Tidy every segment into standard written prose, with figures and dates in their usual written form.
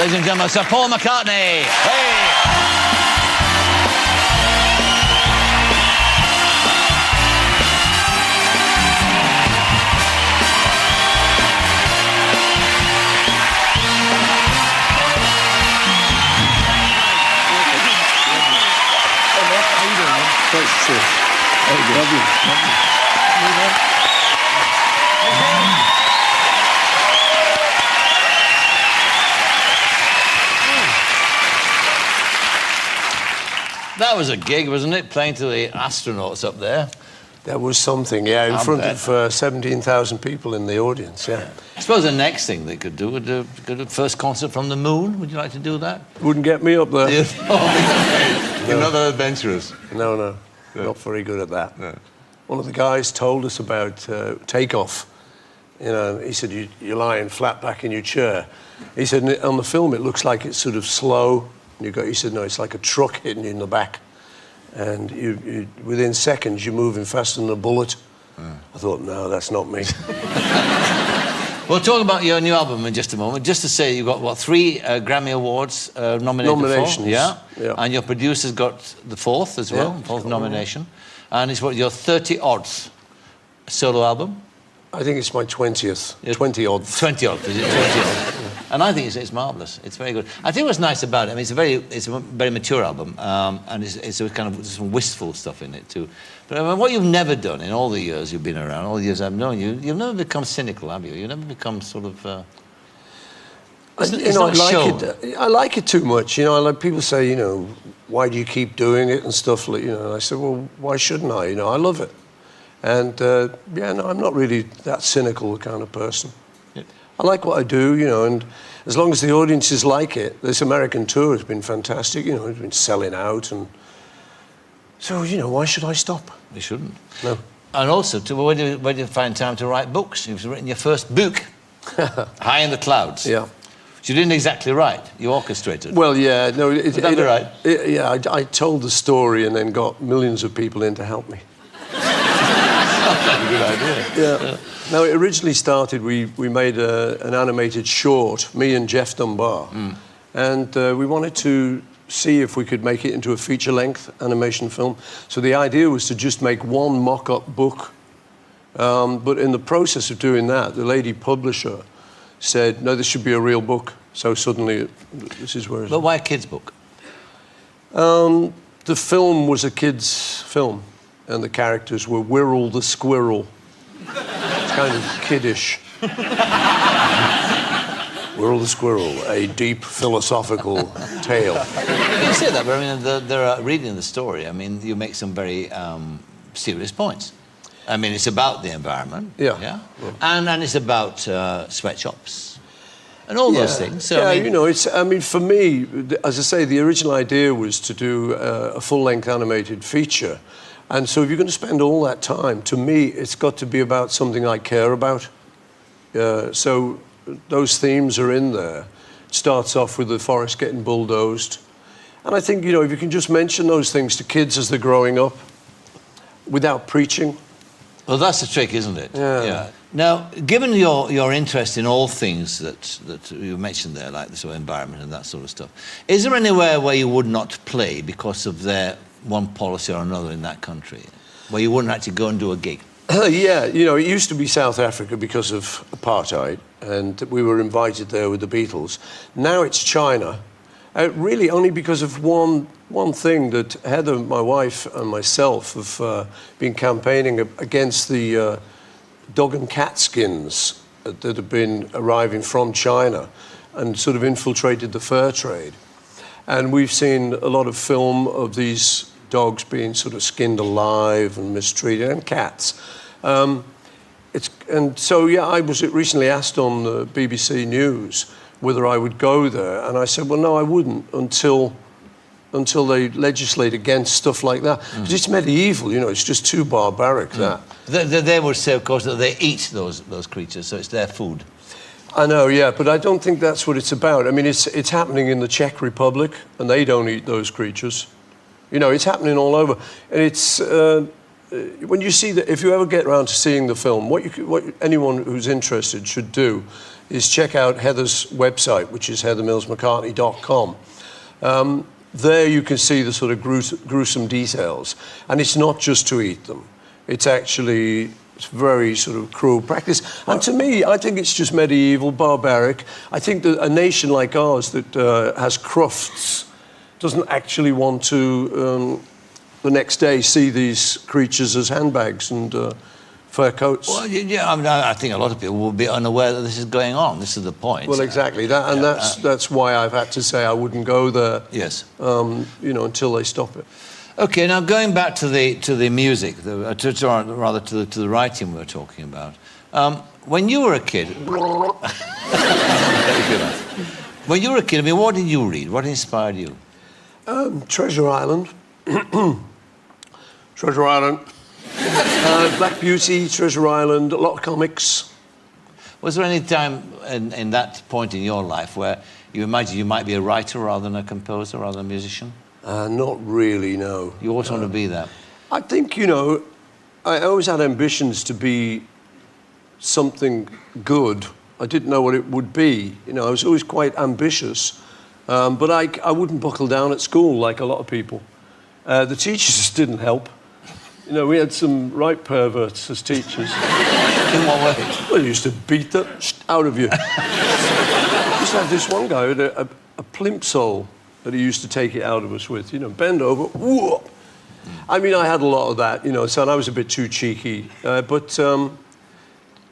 Ladies and gentlemen, Sir Paul McCartney. Hey! That was a gig, wasn't it? Playing to the astronauts up there. That was something, yeah, in front of 17,000 people in the audience, yeah. I suppose the next thing they could do would go to the first concert from the moon. Would you like to do that? Wouldn't get me up there. You're not that adventurous. No, not very good at that. No. One of the guys told us about takeoff. You know, he said, you're lying flat back in your chair. He said, on the film, it looks like it's sort of slow. He said, no, it's like a truck hitting you in the back. And you within seconds, you're moving faster than a bullet. I thought, no, that's not me. We'll talk about your new album in just a moment. Just to say, you've got, what, 3 Grammy Awards nominations. For? Yeah. And your producer's got the 4th as well, 4th nomination. And it's what, your 30-odd solo album? I think it's my 20th. 20-odd. 20-odd, is it? 20-odd. And I think it's marvellous. It's very good. I think what's nice about it, I mean, it's a very mature album, and it's a kind of some wistful stuff in it too. But I mean, what you've never done in all the years you've been around, all the years I've known you, you've never become cynical, have you? You've never become sort of... I like it too much. You know, like people say, you know, why do you keep doing it and stuff like, you know, and I said, well, why shouldn't I? You know, I love it. And, yeah, no, I'm not really that cynical kind of person. Yeah. I like what I do, you know, and as long as the audiences like it, this American tour has been fantastic, you know, it's been selling out, and so, you know, why should I stop? You shouldn't. No. And also, where do you find time to write books? You've written your first book, High in the Clouds. Yeah. Which you didn't exactly write, you orchestrated. Well, yeah, no... Would that be right? Yeah, I told the story and then got millions of people in to help me. That's a good idea. Yeah. No, it originally started, we made an animated short, me and Jeff Dunbar, and we wanted to see if we could make it into a feature-length animation film. So the idea was to just make one mock-up book, but in the process of doing that, the lady publisher said, no, this should be a real book. So suddenly, this is where... But why a kid's book? The film was a kid's film, and the characters were Wirral the Squirrel. It's kind of kiddish. Wirral the Squirrel, a deep philosophical tale. You say that, but I mean, reading the story, I mean, you make some very serious points. I mean, it's about the environment. Yeah. And it's about sweatshops and all those things. So, yeah, I mean, you know, I mean, for me, as I say, the original idea was to do a full-length animated feature. And so if you're going to spend all that time, to me, it's got to be about something I care about. So those themes are in there. It starts off with the forest getting bulldozed. And I think, you know, if you can just mention those things to kids as they're growing up without preaching. Well, that's the trick, isn't it? Yeah. Now, given your interest in all things that you mentioned there, like the sort of environment and that sort of stuff, is there anywhere where you would not play because of their one policy or another in that country, where you wouldn't actually go and do a gig? Yeah, you know, it used to be South Africa because of apartheid, and we were invited there with the Beatles. Now it's China, really only because of one thing that Heather, my wife, and myself have been campaigning against the dog and cat skins that have been arriving from China and sort of infiltrated the fur trade. And we've seen a lot of film of these dogs being sort of skinned alive and mistreated, and cats. And so, yeah, I was recently asked on the BBC News whether I would go there, and I said, well, no, I wouldn't until they legislate against stuff like that. Because it's medieval, you know, it's just too barbaric, that. They would say, of course, that they eat those creatures, so it's their food. I know, yeah, but I don't think that's what it's about. I mean, it's happening in the Czech Republic, and they don't eat those creatures. You know, it's happening all over. And it's... when you see that, if you ever get around to seeing the film, what anyone who's interested should do is check out Heather's website, which is heathermillsmccartney.com. There you can see the sort of gruesome details. And it's not just to eat them. It's actually very sort of cruel practice. And to me, I think it's just medieval, barbaric. I think that a nation like ours that has crufts doesn't actually want to, the next day, see these creatures as handbags and fur coats. Well, yeah, I mean, I think a lot of people will be unaware that this is going on. This is the point. Well, exactly. That's why I've had to say I wouldn't go there. Yes. Until they stop it. Okay, now going back to the music, rather to the writing we were talking about. When you were a kid, when you were a kid, I mean, what did you read? What inspired you? Treasure Island. Treasure Island. Black Beauty, Treasure Island, a lot of comics. Was there any time in that point in your life where you imagined you might be a writer rather than a composer, rather than a musician? Not really, no. You always want to be that? I think, I always had ambitions to be something good. I didn't know what it would be. I was always quite ambitious. But I wouldn't buckle down at school like a lot of people. The teachers just didn't help. We had some right perverts as teachers. In what way? Well, they used to beat the out of you. I used to have this one guy with a plimsoll that he used to take it out of us with. Bend over, whoop. I mean, I had a lot of that, so I was a bit too cheeky.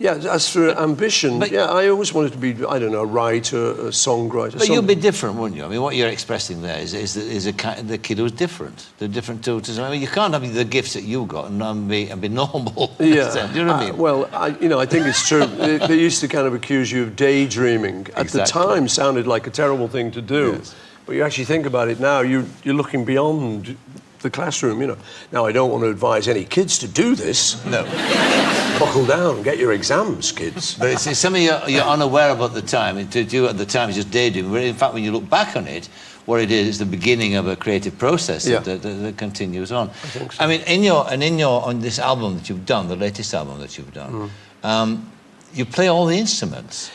Yeah, as for ambition, I always wanted to be, I don't know, a writer, a songwriter. But you'd be different, wouldn't you? I mean, what you're expressing there is the kid who's different. They're different to I mean, you can't have the gifts that you got and be normal. Yeah. Do you know what I mean? Well, I think it's true. They used to kind of accuse you of daydreaming. At the time, sounded like a terrible thing to do. Yes. But you actually think about it now, you're looking beyond the classroom, Now, I don't want to advise any kids to do this. No. Buckle down, get your exams, kids. But it's something you're unaware of at the time. To do at the time is just daydreaming. In fact, when you look back on it, what it is the beginning of a creative process that continues on. I think so. I mean, on this album that you've done, the latest album that you've done, you play all the instruments.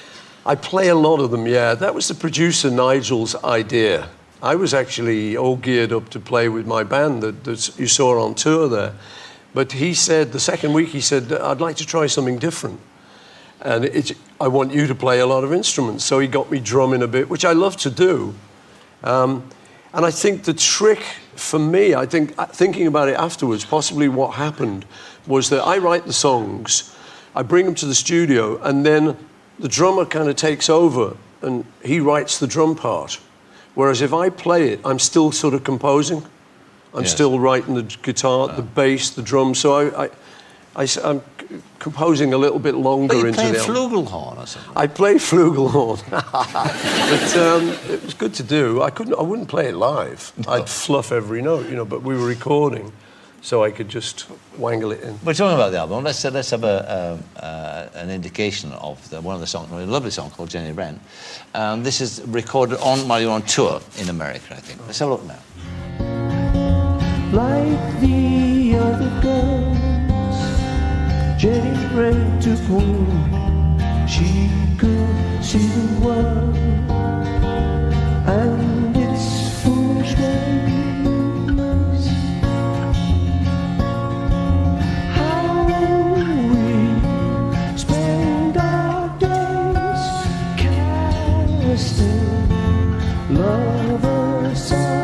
I play a lot of them, yeah. That was the producer Nigel's idea. I was actually all geared up to play with my band that you saw on tour there. But he said, the second week, he said, I'd like to try something different. And I want you to play a lot of instruments. So he got me drumming a bit, which I love to do. And I think the trick for me, thinking about it afterwards, possibly what happened was that I write the songs, I bring them to the studio, and then the drummer kind of takes over and he writes the drum part. Whereas if I play it, I'm still sort of composing. I'm still writing the guitar, the bass, the drums. So I'm composing a little bit longer into the album. But you play flugelhorn or something? I play flugelhorn. But it was good to do. I wouldn't play it live. No. I'd fluff every note, but we were recording, so I could just wangle it in. We're talking about the album. Let's have an indication of one of the songs, a lovely song called Jenny Wren. This is recorded while you're on tour in America, I think. Let's have a look now. Like the other girls, Jenny Wren took wing. She could see the world and its foolish ways. How we spend our days casting love aside.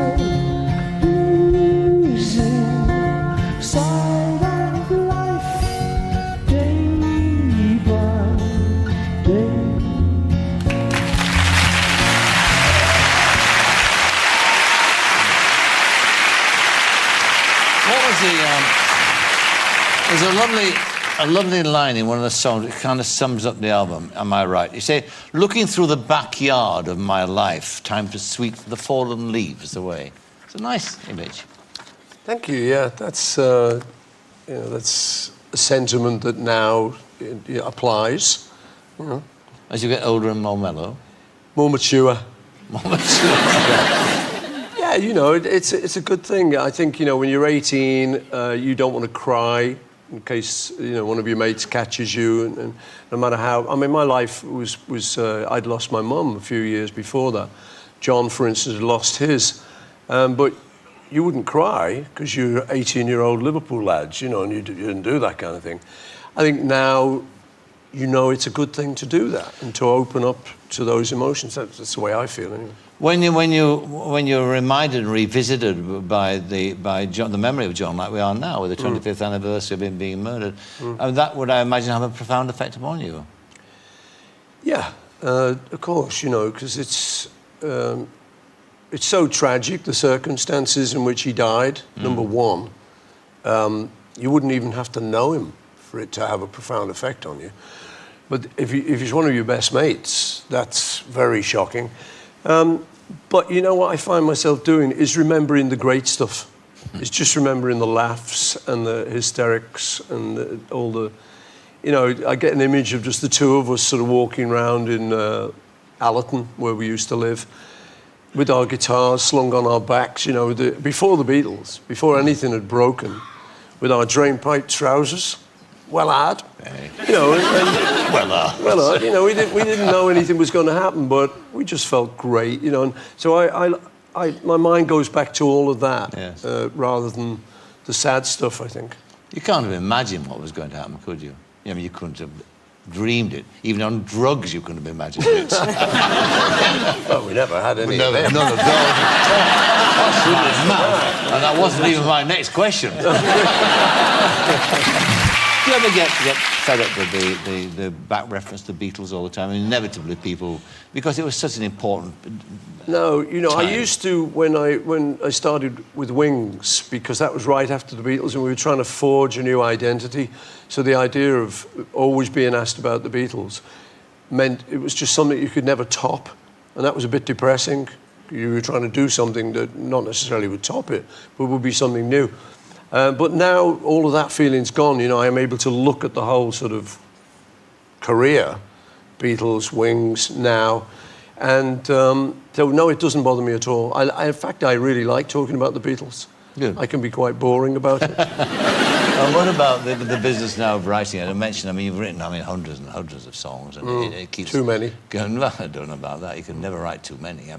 There's a lovely line in one of the songs that kind of sums up the album, am I right? You say, looking through the backyard of my life, time to sweep the fallen leaves away. It's a nice image. Thank you, yeah. That's a sentiment that now applies. As you get older and more mellow. More mature. More mature. Yeah, it's a good thing. I think, when you're 18, you don't want to cry. in case one of your mates catches you, and no matter how. I mean, my life was I'd lost my mum a few years before that. John, for instance, had lost his, but you wouldn't cry because you're 18-year-old Liverpool lads, and you didn't do that kind of thing. I think now, it's a good thing to do that and to open up to those emotions. That's the way I feel, anyway. When you're reminded and revisited by John, the memory of John, like we are now, with the 25th anniversary of him being murdered, that would, I imagine, have a profound effect upon you. Yeah, of course, because it's so tragic, the circumstances in which he died. Number one, you wouldn't even have to know him for it to have a profound effect on you. But if he's one of your best mates, that's very shocking. But what I find myself doing is remembering the great stuff. It's just remembering the laughs and the hysterics and all the... I get an image of just the two of us sort of walking around in Allerton, where we used to live, with our guitars slung on our backs, before the Beatles, before anything had broken, with our drainpipe trousers, well-hard, well-hard, we didn't know anything was going to happen, but we just felt great, and so my mind goes back to all of that, yes. Rather than the sad stuff, I think. You can't have imagined what was going to happen, could you? I mean, you couldn't have dreamed it. Even on drugs, you couldn't have imagined it. Well, we never had any of them. None of those. Absolutely mad. And that wasn't even my next question. Do you ever get fed up with the back reference to Beatles all the time? And inevitably people, because it was such an important No, time. I used to, when I started with Wings, because that was right after the Beatles, and we were trying to forge a new identity. So the idea of always being asked about the Beatles meant it was just something you could never top. And that was a bit depressing. You were trying to do something that not necessarily would top it, but would be something new. But now all of that feeling's gone. I am able to look at the whole sort of career, Beatles, Wings, now, and so no, it doesn't bother me at all. In fact, I really like talking about the Beatles. Good. I can be quite boring about it. And what about the business now of writing? I mentioned, you've written, hundreds and hundreds of songs, and it keeps... Too many. Going, well, I don't know about that. You can never write too many.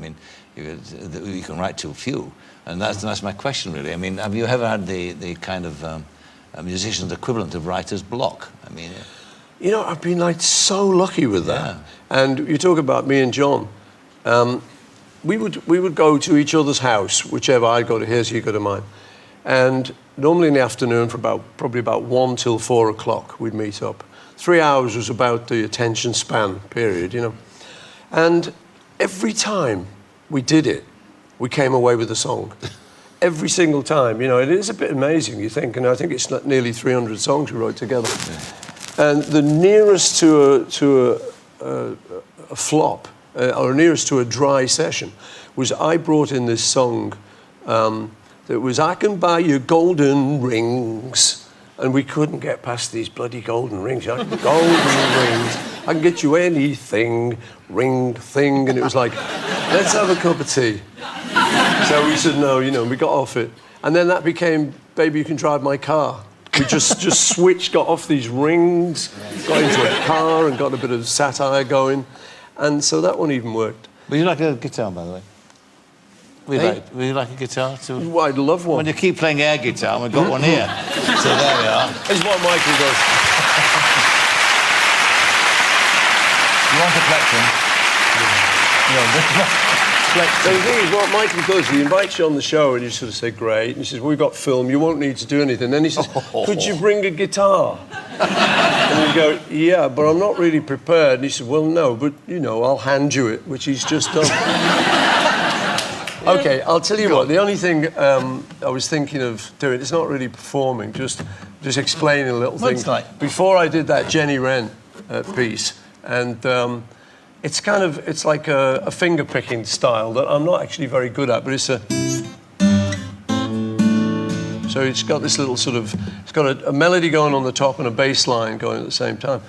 You can write too few. And that's my question, really. Have you ever had the kind of musician's equivalent of writer's block? I've been so lucky with that. Yeah. And you talk about me and John. We would go to each other's house, whichever I'd go to his, he'd go to mine. And normally in the afternoon, for probably about 1 till 4 o'clock, we'd meet up. 3 hours was about the attention span period, And every time we did it, we came away with a song. Every single time, it is a bit amazing, you think, and I think it's nearly 300 songs we wrote together. Yeah. And the nearest to a flop, or nearest to a dry session, was I brought in this song that was, I can buy you golden rings, and we couldn't get past these bloody golden rings. Golden rings, I can get you anything, ring thing, and it was like, let's have a cup of tea. So we said no, we got off it. And then that became, baby, you can drive my car. We just switched, got off these rings, got into a car and got a bit of satire going. And so that one even worked. Would you like a guitar, by the way? Would you like a guitar? Well, I'd love one. When you keep playing air guitar, and we've got one here. So there we are. This is what Michael does. You want a collection? So the thing is, what Michael does, he invites you on the show and you sort of say, great. And he says, we've got film, you won't need to do anything. Then he says, could you bring a guitar? And you go, yeah, but I'm not really prepared. And he said, well, no, but, I'll hand you it, which he's just done. Okay, I'll tell you what, the only thing I was thinking of doing, it's not really performing, just explaining a little thing. Before I did that Jenny Wren piece, and it's like a finger-picking style that I'm not actually very good at, but it's a... So it's got this little sort of... It's got a melody going on the top and a bass line going at the same time.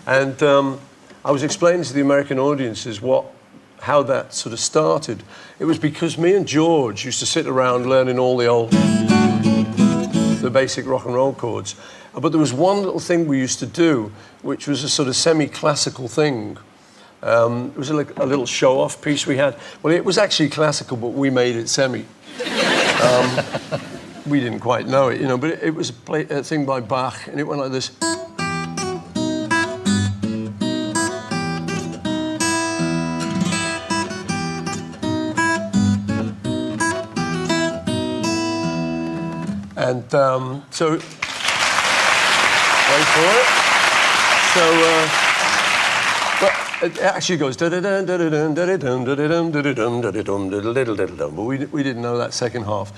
And I was explaining to the American audiences how that sort of started. It was because me and George used to sit around learning all the old... the basic rock and roll chords. But there was one little thing we used to do, which was a sort of semi-classical thing. It was like a little show-off piece we had. Well, it was actually classical, but we made it semi. We didn't quite know it, you know, but it was a thing by Bach, and it went like this. And so, wait for it. So, but it actually goes but we didn't know that second half.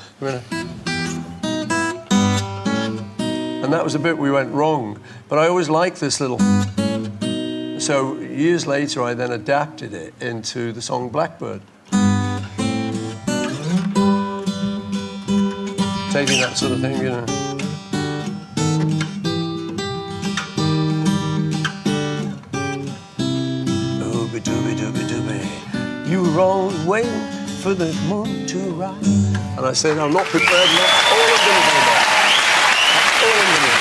And that was the bit we went wrong. But I always liked this little. So years later, I then adapted it into the song Blackbird. Taking that sort of thing, you know. Ooby dooby dooby dooby. You were always waiting for the moon to rise. And I said, I'm not prepared, that's all I'm going to do now. That's all I'm going to do.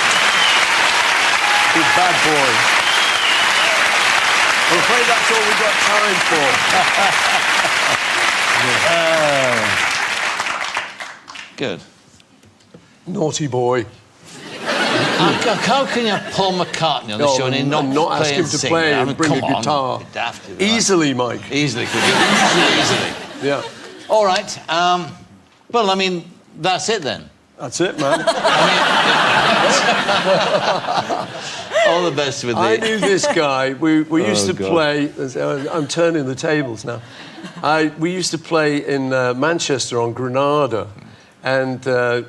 Big bad boy. I'm afraid that's all we've got time for. Good. Naughty boy. How can you have Paul McCartney on the show and he not ask him to play and bring a guitar? Easily, Mike. Easily, could you? Easily. Yeah. All right. Well, I mean, that's it then. That's it, man. All the best with I it. knew this guy. We used to play. I'm turning the tables now. We used to play in Manchester on Granada. And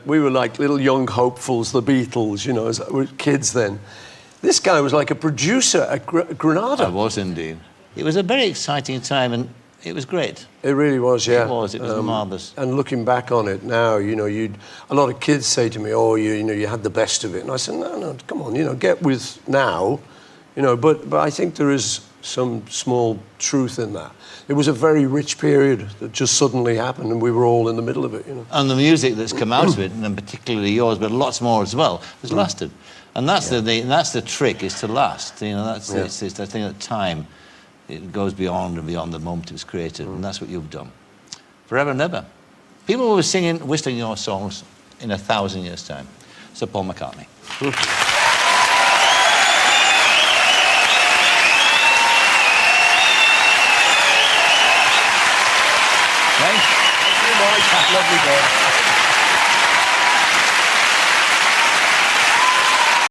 we were like little young hopefuls, the Beatles, you know, as we were kids then. This guy was like a producer at Granada. I was indeed. It was a very exciting time, and it was great. It really was, yeah. It was marvellous. And looking back on it now, you know, a lot of kids say to me, oh, you know, you had the best of it. And I said, no, come on, you know, get with now, you know, but I think there is some small truth in that. It was a very rich period that just suddenly happened, and we were all in the middle of it, you know. And the music that's come out of it, and particularly yours, but lots more as well, has lasted. And that's that's the trick, is to last. You know, it's I think that time, it goes beyond and beyond the moment it was created, and that's what you've done. Forever and ever. People will be singing, whistling your songs in 1,000 years' time. So Paul McCartney. Lovely guy.